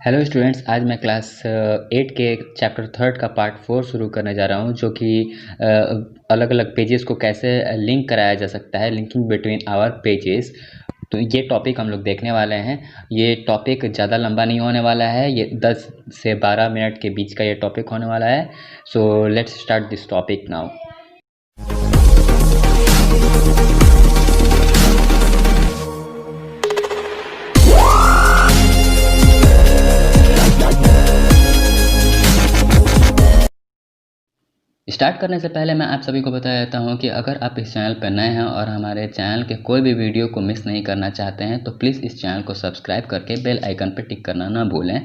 Hello students, आज मैं class 8 के चैप्टर 3 का पार्ट 4 शुरू करने जा रहा हूं, जो कि अलग अलग पेजेस को कैसे लिंक कराया जा सकता है, लिंकिंग बिटवीन आवर पेजेस। तो ये टॉपिक हम लोग देखने वाले हैं। ये टॉपिक ज़्यादा लंबा नहीं होने वाला है, ये 10 से 12 मिनट के बीच का ये टॉपिक होने वाला है। So let's start this topic now. Start करने से पहले मैं आप सभी को बता देता हूं कि अगर आप इस चैनल पर नए हैं और हमारे चैनल के कोई भी वीडियो को मिस नहीं करना चाहते हैं तो प्लीज़ इस चैनल को सब्सक्राइब करके बेल आइकन पर टिक करना ना भूलें।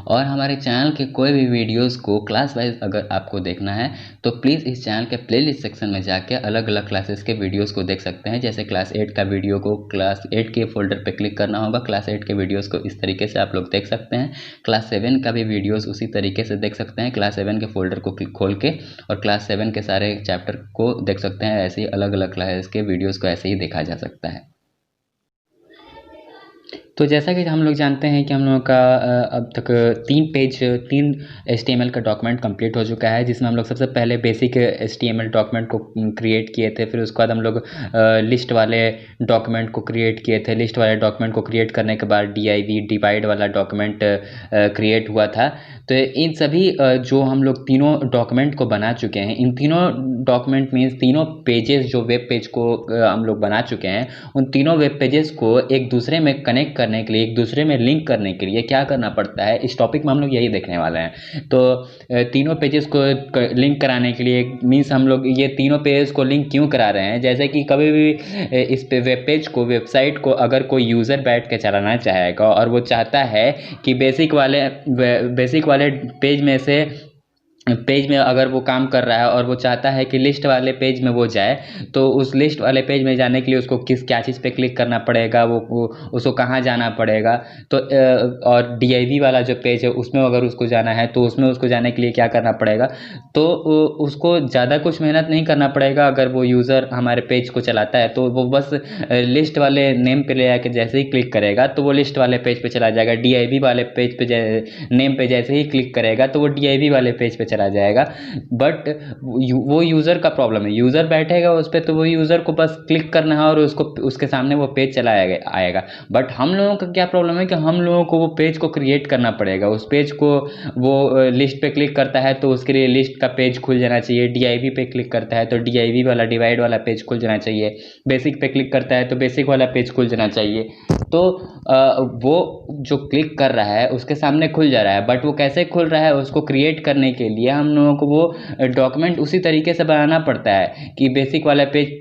और हमारे चैनल के कोई भी वीडियोस को क्लास वाइज अगर आपको देखना है तो प्लीज़ इस चैनल के प्लेलिस्ट सेक्शन में जाके अलग अलग क्लासेस के वीडियोज़ को देख सकते हैं। जैसे क्लास 8 का वीडियो को क्लास 8 के फोल्डर पर क्लिक करना होगा, क्लास 8 के वीडियोज़ को इस तरीके से आप लोग देख सकते हैं। क्लास 7 का भी वीडियोज़ उसी तरीके से देख सकते हैं, क्लास 7 के फोल्डर को खोल के, और क्लास 7 के सारे चैप्टर को देख सकते हैं। ऐसे ही अलग अलग क्लास के वीडियोस को ऐसे ही देखा जा सकता है। तो जैसा कि हम लोग जानते हैं कि हम लोगों का अब तक 3 HTML का डॉक्यूमेंट कंप्लीट हो चुका है, जिसमें हम लोग सबसे पहले बेसिक HTML डॉक्यूमेंट को क्रिएट किए थे। फिर उसके बाद हम लोग लिस्ट वाले डॉक्यूमेंट को क्रिएट किए थे। लिस्ट वाले डॉक्यूमेंट को क्रिएट करने के बाद डिवाइड वाला डॉक्यूमेंट क्रिएट हुआ था। तो इन सभी जो हम लोग तीनों डॉक्यूमेंट को बना चुके हैं, इन तीनों डॉक्यूमेंट मीन्स तीनों पेजेस जो वेब पेज को हम लोग बना चुके हैं, उन तीनों वेब पेजेस को एक दूसरे में कनेक्ट करने के लिए, एक दूसरे में लिंक करने के लिए क्या करना पड़ता है, इस टॉपिक में हम लोग यही देखने वाले हैं। तो तीनों पेजेस को लिंक कराने के लिए मीन्स हम लोग ये तीनों पेजेस को लिंक क्यों करा रहे हैं, जैसे कि कभी भी इस पे वेब पेज को, वेबसाइट को अगर कोई यूज़र बैठ के चलाना चाहेगा और वो चाहता है कि बेसिक वाले पेज में अगर वो काम कर रहा है और वो चाहता है कि लिस्ट वाले पेज में वो जाए, तो उस लिस्ट वाले पेज में जाने के लिए उसको क्या चीज़ पे क्लिक करना पड़ेगा, वो उसको कहाँ जाना पड़ेगा। तो और DIV वाला जो पेज है उसमें अगर उसको जाना है तो उसमें उसको जाने के लिए क्या करना पड़ेगा। तो उसको ज़्यादा कुछ मेहनत नहीं करना पड़ेगा। अगर वो यूज़र हमारे पेज को चलाता है तो वो बस लिस्ट वाले नेम पे ले आके जैसे ही क्लिक करेगा तो वो लिस्ट वाले पेज पे चला जाएगा। DIV वाले पेज पे नेम पे जैसे ही क्लिक करेगा तो वो DIV वाले पेज पे चला जाएगा। बट वो यूज़र का प्रॉब्लम है, यूज़र बैठेगा उस पर तो वो यूज़र को बस क्लिक करना है और उसके सामने वो पेज चला आएगा। बट हम लोगों का क्या प्रॉब्लम है कि हम लोगों को वो पेज को क्रिएट करना पड़ेगा। उस पेज को वो लिस्ट पे क्लिक करता है तो उसके लिए लिस्ट का पेज खुल जाना चाहिए। DIV पे क्लिक करता है तो DIV वाला डिवाइड वाला पेज खुल जाना चाहिए। बेसिक पे क्लिक करता है तो बेसिक वाला पेज खुल जाना चाहिए। तो वो जो क्लिक कर रहा है उसके सामने खुल जा रहा है, बट वो कैसे खुल रहा है, उसको क्रिएट करने के लिए हम लोगों को वो डॉक्यूमेंट उसी तरीके से बनाना पड़ता है कि बेसिक वाला पेज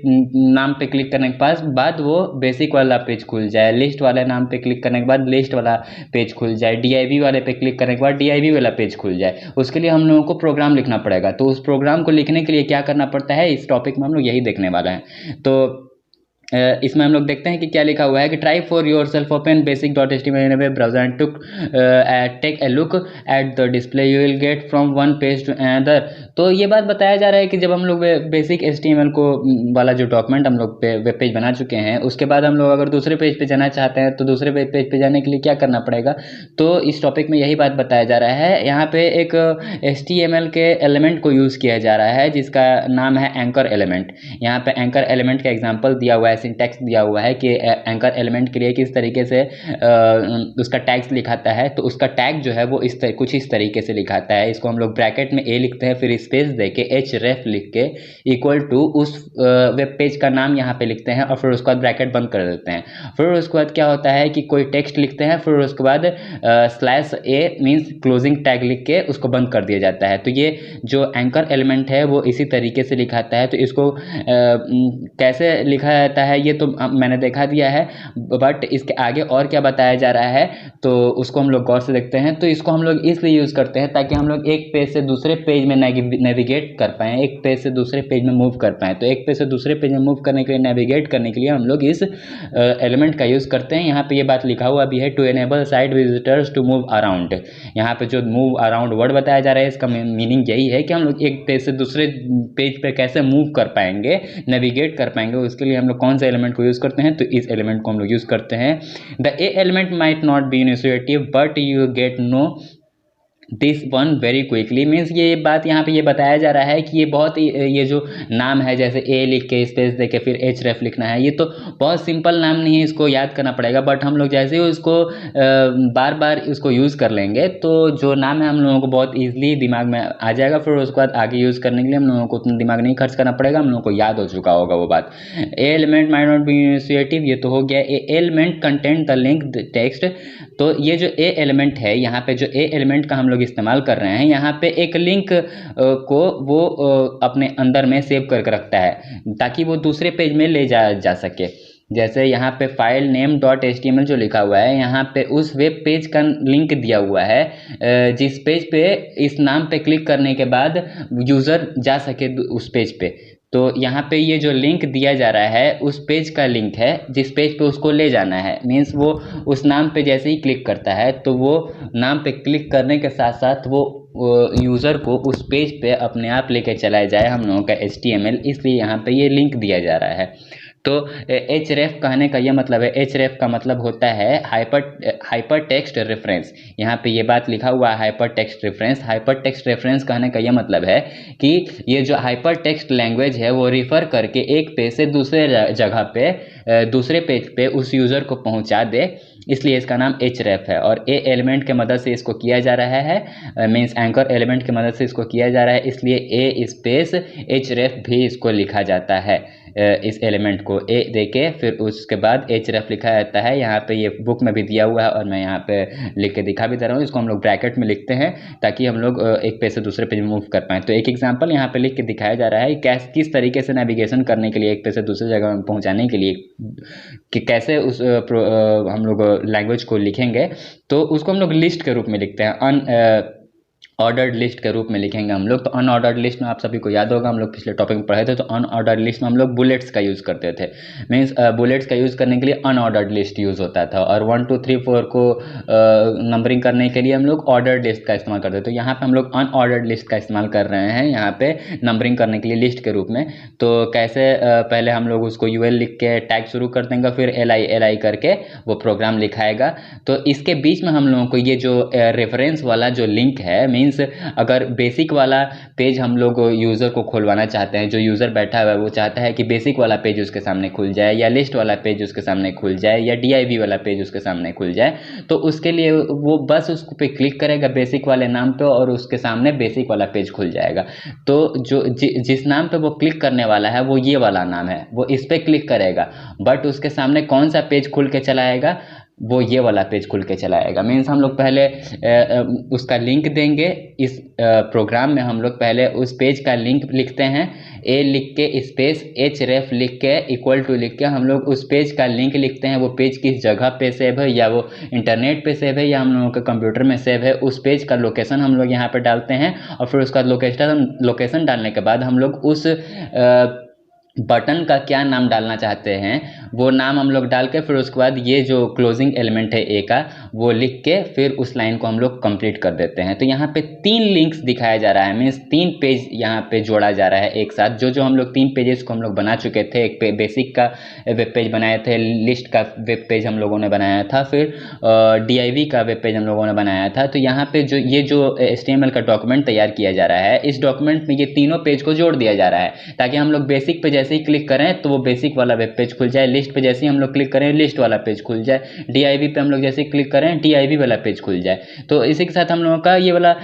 नाम पे क्लिक करने के बाद वो बेसिक वाला पेज खुल जाए, लिस्ट वाले नाम पे क्लिक करने के बाद लिस्ट वाला पेज खुल जाए, DIV वाले पे क्लिक करने के बाद DIV वाला पेज खुल जाए। उसके लिए हम लोगों को प्रोग्राम लिखना पड़ेगा। तो उस प्रोग्राम को लिखने के लिए क्या करना पड़ता है, इस टॉपिक में हम लोग यही देखने वाले हैं। तो इसमें हम लोग देखते हैं कि क्या लिखा हुआ है कि try for yourself open basic.html in web browser and take a look at the display you will get from one page to another. तो ये बात बताया जा रहा है कि जब हम लोग बेसिक HTML को वाला जो डॉक्यूमेंट हम लोग वेब पेज बना चुके हैं, उसके बाद हम लोग अगर दूसरे पेज पे जाना चाहते हैं तो दूसरे पेज पे जाने के लिए क्या करना पड़ेगा। तो इस टॉपिक में यही बात बताया जा रहा है। यहाँ पे एक HTML के एलिमेंट को यूज़ किया जा रहा है जिसका नाम है एंकर एलिमेंट। यहाँ पे एंकर एलिमेंट का एग्जाम्पल दिया हुआ है, सिंटैक्स दिया हुआ है कि एंकर एलिमेंट के लिए किस तरीके से उसका टैग्स लिखाता है। तो उसका टैग जो है वो कुछ इस तरीके से लिखाता है। इसको हम लोग ब्रैकेट में A लिखते हैं, फिर स्पेस देके href लिख के इक्वल टू उस वेब पेज का नाम यहाँ पे लिखते हैं और फिर उसके बाद ब्रैकेट बंद कर देते हैं। फिर उसके बाद क्या होता है कि कोई टेक्स्ट लिखते हैं, फिर उसके बाद /a मीन्स क्लोजिंग टैग लिख के उसको बंद कर दिया जाता है। तो ये जो एंकर एलिमेंट है वो इसी तरीके से लिखाता है। तो इसको कैसे लिखा जाता है ये तो मैंने देखा दिया है, बट इसके आगे और क्या बताया जा रहा है तो उसको हम लोग गौर से देखते हैं। तो इसको हम लोग इसलिए यूज़ करते हैं ताकि हम लोग एक पेज से दूसरे पेज में नेविगेट कर पाएँ, एक पेज से दूसरे पेज में मूव कर पाएँ। तो एक पेज से दूसरे पेज में मूव करने के लिए, नेविगेट करने के लिए हम लोग इस एलिमेंट का यूज़ करते हैं। यहाँ पे ये बात लिखा हुआ भी है, to enable site visitors to move around. यहाँ पे जो मूव अराउंड वर्ड बताया जा रहा है इसका मीनिंग यही है कि हम लोग एक पेज से दूसरे पेज पे कैसे मूव कर पाएंगे, नेविगेट कर पाएंगे। उसके लिए हम लोग कौन कौन सा एलिमेंट को यूज़ करते हैं, तो इस एलिमेंट को हम लोग यूज़ करते हैं। The a element might not be initiative but you get know this one very quickly. Means ये बात यहाँ पे ये बताया जा रहा है कि ये बहुत ये जो नाम है, जैसे ए लिख के स्पेस दे के फिर एच रेफ लिखना है, ये तो बहुत सिंपल नाम नहीं है, इसको याद करना पड़ेगा। बट हम लोग जैसे ही उसको बार बार इसको यूज़ कर लेंगे तो जो नाम है हम लोगों को बहुत ईजिली दिमाग में आ जाएगा, फिर उसके बाद आगे यूज़ करने के लिए हम लोगों को उतना दिमाग नहीं खर्च करना पड़ेगा, हम लोगों को याद हो चुका होगा वो बात। A element might not be initiative, ये तो हो गया। A element content the link text, तो ये जो ए एलिमेंट है, यहाँ पे जो ए एलिमेंट का हम लोग इस्तेमाल कर रहे हैं, यहाँ पे एक लिंक को वो अपने अंदर में सेव करके रखता है ताकि वो दूसरे पेज में ले जा सके। जैसे यहाँ पे फाइल नेम डॉट HTML जो लिखा हुआ है, यहाँ पे उस वेब पेज का लिंक दिया हुआ है जिस पेज पे इस नाम पे क्लिक करने के बाद यूज़र जा सके उस पेज पे। तो यहाँ पे ये जो लिंक दिया जा रहा है उस पेज का लिंक है जिस पेज पे उसको ले जाना है। मीन्स वो उस नाम पे जैसे ही क्लिक करता है तो वो नाम पे क्लिक करने के साथ साथ वो यूज़र को उस पेज पे अपने आप लेके चलाया जाए हम लोगों का HTML, इसलिए यहाँ पे ये लिंक दिया जा रहा है। तो href कहने का यह मतलब है, href का मतलब होता है हाइपर टेक्स्ट रेफरेंस। यहाँ पे ये बात लिखा हुआ है hyper text reference. Hyper text reference कहने का यह मतलब है कि ये जो हाइपर टेक्स्ट लैंग्वेज है वो रिफ़र करके एक पेज से दूसरे जगह पे दूसरे पेज पे उस यूज़र को पहुँचा दे, इसलिए इसका नाम href है। और ए एलिमेंट के मदद से इसको किया जा रहा है, मीन्स एंकर एलिमेंट की मदद से इसको किया जा रहा है, इसलिए ए स्पेस href भी इसको लिखा जाता है। इस एलिमेंट को ए देके फिर उसके बाद href लिखा जाता है। यहाँ पे ये बुक में भी दिया हुआ है और मैं यहाँ पे लिख के दिखा भी दे रहा हूँ। इसको हम लोग ब्रैकेट में लिखते हैं ताकि हम लोग एक पेज से दूसरे पेज में मूव कर पाएँ। तो एक एग्जांपल यहाँ पे लिख के दिखाया जा रहा है किस तरीके से नेविगेशन करने के लिए एक पेज से दूसरे जगह में पहुँचाने के लिए कि कैसे उस हम लोग लैंग्वेज को लिखेंगे। तो उसको हम लोग लिस्ट के रूप में लिखते हैं, ऑर्डर्ड लिस्ट के रूप में लिखेंगे हम लोग। तो अनऑर्डर्ड लिस्ट में आप सभी को याद होगा, हम लोग पिछले टॉपिक में पढ़े थे। तो अनऑर्डर्ड लिस्ट में हम लोग बुलेट्स का यूज़ करते थे। मीन्स बुलेट्स का यूज़ करने के लिए अनऑर्डर्ड लिस्ट यूज़ होता था, और 1 2 3 4 को नंबरिंग करने के लिए हम लोग ऑर्डर्ड लिस्ट का इस्तेमाल करते थे। तो यहाँ पे हम लोग अनऑर्डर्ड लिस्ट का इस्तेमाल कर रहे हैं यहाँ पे नंबरिंग करने के लिए लिस्ट के रूप में। तो कैसे पहले हम लोग उसको UL लिख के टैग शुरू कर देंगे, फिर LI करके वो प्रोग्राम लिखाएगा। तो इसके बीच में हम लोगों को ये जो रेफरेंस वाला जो लिंक है, मीन्स अगर बेसिक वाला पेज हम लोग यूज़र को खोलवाना चाहते हैं, जो यूज़र बैठा हुआ है वो चाहता है कि बेसिक वाला पेज उसके सामने खुल जाए, या लिस्ट वाला पेज उसके सामने खुल जाए, या DIV वाला पेज उसके सामने खुल जाए, तो उसके लिए वो बस उस पे क्लिक करेगा बेसिक वाले नाम पे और उसके सामने बेसिक वाला पेज खुल जाएगा। तो जिस नाम पे वो क्लिक करने वाला है वो ये वाला नाम है, वो इस पर क्लिक करेगा, बट उसके सामने कौन सा पेज खुल के चला आएगा, वो ये वाला पेज खुल के चला आएगा। मीन्स हम लोग पहले उसका लिंक देंगे। इस प्रोग्राम में हम लोग पहले उस पेज का लिंक लिखते हैं, ए लिख के स्पेस href लिख के इक्वल टू लिख के हम लोग उस पेज का लिंक लिखते हैं। वो पेज किस जगह पे सेव है, या वो इंटरनेट पे सेव है, या हम लोगों के कंप्यूटर में सेव है, उस पेज का लोकेशन हम लोग यहाँ पे डालते हैं। और फिर उसका लोकेशन डालने के बाद हम लोग उस बटन का क्या नाम डालना चाहते हैं वो नाम हम लोग डाल के फिर उसके बाद ये जो क्लोजिंग एलिमेंट है ए का वो लिख के फिर उस लाइन को हम लोग कंप्लीट कर देते हैं। तो यहाँ पे 3 लिंक्स दिखाया जा रहा है, मीन्स 3 पेज यहाँ पे जोड़ा जा रहा है एक साथ। जो हम लोग 3 पेजेस को हम लोग बना चुके थे, एक बेसिक का वेब पेज बनाए थे, लिस्ट का वेब पेज हम लोगों ने बनाया था, फिर DIV का वेब पेज हम लोगों ने बनाया था। तो यहाँ पे जो HTML का डॉक्यूमेंट तैयार किया जा रहा है, इस डॉक्यूमेंट में ये तीनों पेज को जोड़ दिया जा रहा है ताकि हम लोग बेसिक पे जैसे ही क्लिक करें तो वो बेसिक वाला वेब पेज खुल जाए, लिस्ट पे जैसे ही हम लोग क्लिक करें लिस्ट वाला पेज खुल जाए, DIV पे हम लोग जैसे ही क्लिक करें DIV वाला पेज खुल जाए। तो इसी के साथ हम लोगों का ये वाला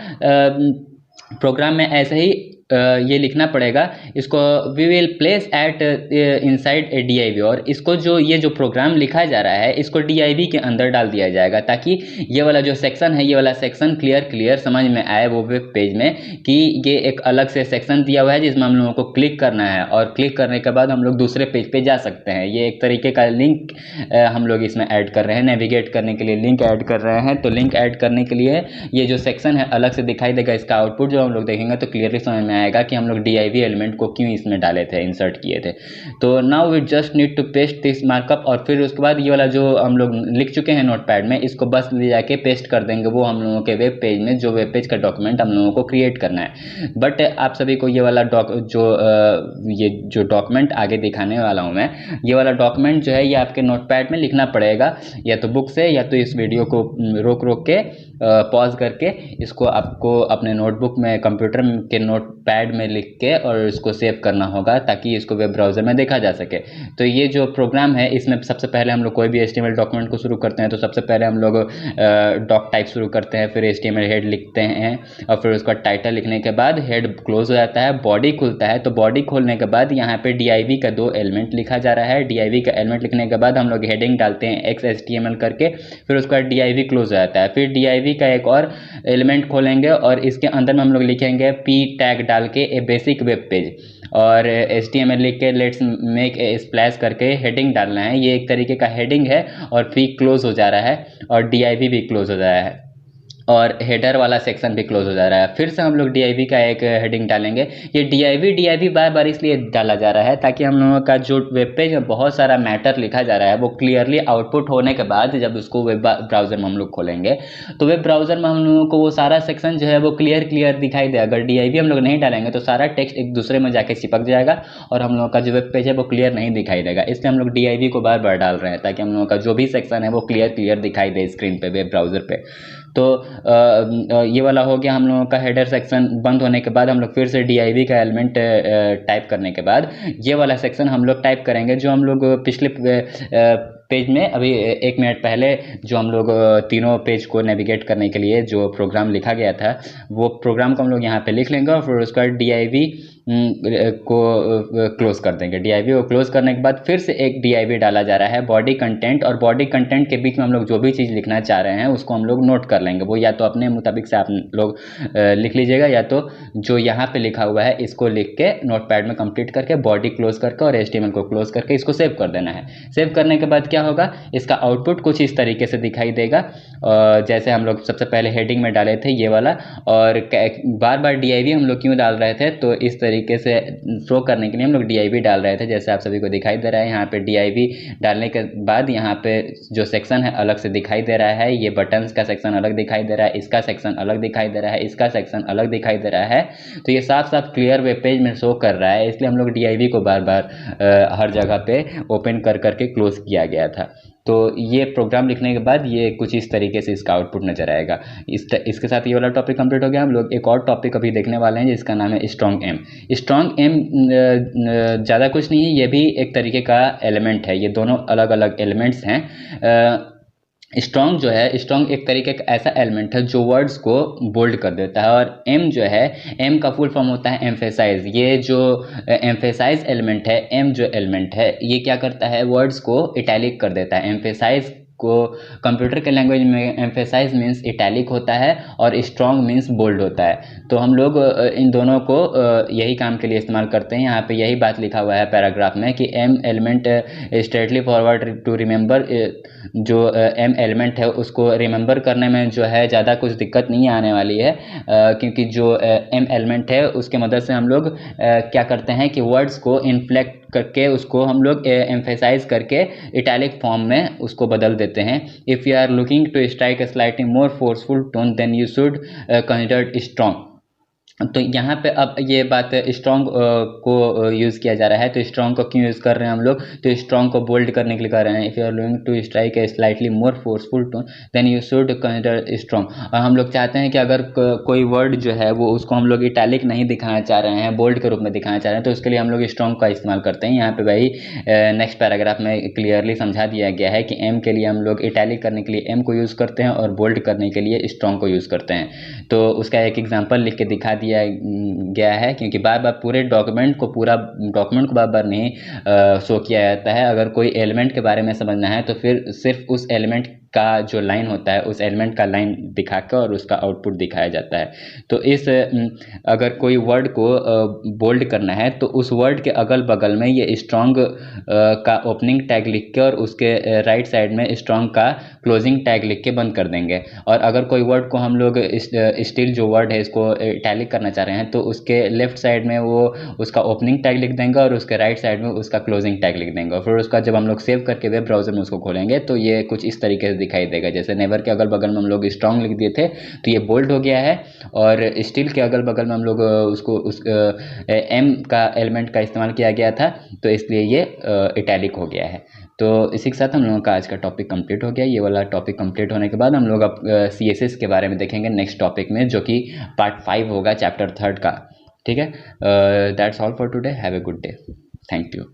प्रोग्राम में ऐसे ही ये लिखना पड़ेगा, इसको we will place it inside a DIV, और इसको ये जो प्रोग्राम लिखा जा रहा है इसको DIV के अंदर डाल दिया जाएगा ताकि ये वाला जो सेक्शन है, ये वाला सेक्शन क्लियर समझ में आए वो वेब पेज में कि ये एक अलग से सेक्शन दिया हुआ है जिसमें हम लोगों को क्लिक करना है, और क्लिक करने के बाद हम लोग दूसरे पेज पे जा सकते हैं। ये एक तरीके का लिंक हम लोग इसमें ऐड कर रहे हैं, नेविगेट करने के लिए लिंक ऐड कर रहे हैं। तो लिंक ऐड करने के लिए ये जो सेक्शन है अलग से दिखाई देगा, इसका आउटपुट जो हम लोग देखेंगे तो क्लियरली समझ में आएगा कि हम लोग div एलिमेंट को क्यों इसमें डाले थे, इंसर्ट किए थे। तो now we just need to paste this markup, और फिर उसके बाद ये वाला जो हम लोग लिख चुके हैं नोटपैड में, इसको बस ले जाके पेस्ट कर देंगे वो हम लोगों के वेब पेज में, जो वेब पेज का डॉक्यूमेंट हम लोगों को क्रिएट करना है। बट आप सभी को ये वाला ये जो डॉक्यूमेंट आगे दिखाने वाला हूँ मैं, ये वाला डॉक्यूमेंट जो है ये आपके नोटपैड में लिखना पड़ेगा, या तो बुक से या तो इस वीडियो को रोक रोक के पॉज करके इसको आपको अपने नोटबुक में, कंप्यूटर के नोटपैड में लिख के और इसको सेव करना होगा, ताकि इसको वेब ब्राउज़र में देखा जा सके। तो ये जो प्रोग्राम है, इसमें सबसे पहले हम लोग कोई भी HTML डॉक्यूमेंट को शुरू करते हैं तो सबसे पहले हम लोग डॉक टाइप शुरू करते हैं, फिर HTML हेड लिखते हैं, और फिर उसका टाइटल लिखने के बाद हेड क्लोज हो जाता है, बॉडी खुलता है। तो बॉडी खोलने के बाद यहाँ पे div का 2 एलिमेंट लिखा जा रहा है। div का एलिमेंट लिखने के बाद हम लोग हेडिंग डालते हैं XHTML करके, फिर उसका div क्लोज हो जाता है। फिर div का एक और एलिमेंट खोलेंगे और इसके अंदर में हम लोग लिखेंगे p टैग डाल के ए बेसिक वेब पेज, और HTML लिख के लेट्स मेक ए स्प्लैश करके हेडिंग डालना है। ये एक तरीके का हेडिंग है, और p क्लोज हो जा रहा है, और div भी क्लोज हो जा रहा है, और हेडर वाला सेक्शन भी क्लोज हो जा रहा है। फिर से हम लोग div का एक हेडिंग डालेंगे। ये div बार बार इसलिए डाला जा रहा है ताकि हम लोगों का जो वेब पेज में बहुत सारा मैटर लिखा जा रहा है वो क्लियरली आउटपुट होने के बाद जब उसको वेब ब्राउज़र में हम लोग खोलेंगे तो वेब ब्राउज़र में हम लोगों को वो सारा सेक्शन जो है वो क्लियर दिखाई दे। अगर div हम लोग नहीं डालेंगे तो सारा टेक्स्ट एक दूसरे में जाके चिपक जाएगा और हम लोगों का जो वेब पेज है वो क्लियर नहीं दिखाई देगा। इसलिए हम लोग div को बार बार डाल रहे हैं ताकि हम लोगों का जो भी सेक्शन है वो क्लियर दिखाई दे स्क्रीन पे, वेब ब्राउज़र पे। तो ये वाला हो गया हम लोगों का हेडर सेक्शन। बंद होने के बाद हम लोग फिर से div का एलिमेंट टाइप करने के बाद ये वाला सेक्शन हम लोग टाइप करेंगे जो हम लोग पिछले पेज में अभी 1 मिनट पहले जो हम लोग तीनों पेज को नेविगेट करने के लिए जो प्रोग्राम लिखा गया था वो प्रोग्राम को हम लोग यहाँ पे लिख लेंगे, और फिर उसका div को क्लोज कर देंगे। div को क्लोज करने के बाद फिर से एक div डाला जा रहा है बॉडी कंटेंट, और बॉडी कंटेंट के बीच में हम लोग जो भी चीज़ लिखना चाह रहे हैं उसको हम लोग नोट कर लेंगे। वो या तो अपने मुताबिक से आप लोग लिख लीजिएगा, या तो जो यहाँ पे लिखा हुआ है इसको लिख के नोटपैड में कंप्लीट करके बॉडी क्लोज करके और HTML को क्लोज करके इसको सेव कर देना है। सेव करने के बाद क्या होगा, इसका आउटपुट कुछ इस तरीके से दिखाई देगा। जैसे हम लोग सबसे पहले हेडिंग में डाले थे ये वाला, और बार बार div हम लोग क्यों डाल रहे थे, तो इस तरीके से शो करने के लिए हम लोग div डाल रहे थे। जैसे आप सभी को दिखाई दे रहा है यहाँ पे div डालने के बाद यहाँ पे जो सेक्शन है अलग से दिखाई दे रहा है। ये बटन्स का सेक्शन अलग दिखाई दे रहा है, इसका सेक्शन अलग दिखाई दे रहा है, इसका सेक्शन अलग दिखाई दे रहा है। तो ये साफ साफ क्लियर वेब पेज में शो कर रहा है, इसलिए हम लोग div को बार बार हर जगह पे ओपन करके क्लोज किया गया था। तो ये प्रोग्राम लिखने के बाद ये कुछ इस तरीके से इसका आउटपुट नजर आएगा। इसके साथ ये वाला टॉपिक कंप्लीट हो गया। हम लोग एक और टॉपिक अभी देखने वाले हैं जिसका नाम है स्ट्रॉन्ग एम। स्ट्रॉन्ग एम ज़्यादा कुछ नहीं है, ये भी एक तरीके का एलिमेंट है। ये दोनों अलग अलग एलिमेंट्स हैं। स्ट्रॉन्ग जो है, स्ट्रॉन्ग एक तरीके का ऐसा एलिमेंट है जो वर्ड्स को बोल्ड कर देता है, और एम जो है, एम का फुल फॉर्म होता है एम्फेसाइज। ये जो एम्फेसाइज एलिमेंट है, एम जो एलिमेंट है, ये क्या करता है, वर्ड्स को इटैलिक कर देता है। एम्फेसाइज को कंप्यूटर के लैंग्वेज में एम्फेसाइज मीन्स इटैलिक होता है और स्ट्रॉन्ग मीन्स बोल्ड होता है। तो हम लोग इन दोनों को यही काम के लिए इस्तेमाल करते हैं। यहाँ पे यही बात लिखा हुआ है पैराग्राफ में कि em element straightly forward to remember. जो एम एलिमेंट है उसको रिमेंबर करने में जो है ज़्यादा कुछ दिक्कत नहीं आने वाली है, क्योंकि जो एम एलिमेंट है उसके मदद से हम लोग क्या करते हैं कि वर्ड्स को इन्फ्लेक्ट करके उसको हम लोग एम्फेसाइज करके इटैलिक फॉर्म में उसको बदल देते हैं। If you are looking to strike a slightly more forceful tone then you should consider strong. तो यहाँ पे अब ये बात स्ट्रॉन्ग को यूज़ किया जा रहा है। तो स्ट्रॉन्ग को क्यों यूज़ कर रहे हैं हम लोग, तो स्ट्रॉन्ग को बोल्ड करने के लिए कर रहे हैं। If you are going to strike a slightly more forceful tone then you should consider strong. और हम लोग चाहते हैं कि अगर कोई वर्ड जो है वो उसको हम लोग इटैलिक नहीं दिखाना चाह रहे हैं, बोल्ड के रूप में दिखाना चाह रहे हैं, तो उसके लिए हम लोग स्ट्रॉन्ग का इस्तेमाल करते हैं। यहाँ पे भाई नेक्स्ट पैराग्राफ में क्लियरली समझा दिया गया है कि एम के लिए हम लोग इटैलिक करने के लिए एम को यूज़ करते हैं और बोल्ड करने के लिए स्ट्रॉन्ग को यूज़ करते हैं। तो उसका एक एग्जाम्पल लिख के दिखा दिया गया है, क्योंकि बार बार पूरे डॉक्यूमेंट को बार बार नहीं शो किया जाता है। अगर कोई एलिमेंट के बारे में समझना है तो फिर सिर्फ उस एलिमेंट का जो लाइन होता है उस एलिमेंट का लाइन दिखा कर और उसका आउटपुट दिखाया जाता है। तो इस अगर कोई वर्ड को बोल्ड करना है तो उस वर्ड के अगल बगल में ये स्ट्रॉन्ग का ओपनिंग टैग लिख के और उसके राइट साइड में स्ट्रॉन्ग का क्लोजिंग टैग लिख के बंद कर देंगे। और अगर कोई वर्ड को हम लोग स्टिल जो वर्ड है इसको इटैलिक करना चाह रहे हैं तो उसके लेफ्ट साइड में वो उसका ओपनिंग टैग लिख देंगे और उसके राइट साइड में उसका क्लोजिंग टैग लिख देंगे। और फिर उसका जब हम लोग सेव करके वेब ब्राउजर में उसको खोलेंगे तो ये कुछ इस तरीके से दिखाई देगा। जैसे नेवर के अगल बगल में हम लोग स्ट्रॉन्ग लिख दिए थे तो ये बोल्ड हो गया है, और स्टिल के अगल बगल में हम लोग उसको उस एम का एलिमेंट का इस्तेमाल किया गया था तो इसलिए ये इटैलिक हो गया है। तो इसी के साथ हम लोगों का आज का टॉपिक कंप्लीट हो गया। ये वाला टॉपिक कंप्लीट होने के बाद हम लोग अब CSS के बारे में देखेंगे नेक्स्ट टॉपिक में, जो कि पार्ट 5 होगा चैप्टर 3 का। ठीक है, that's all for today, have a good day, thank you.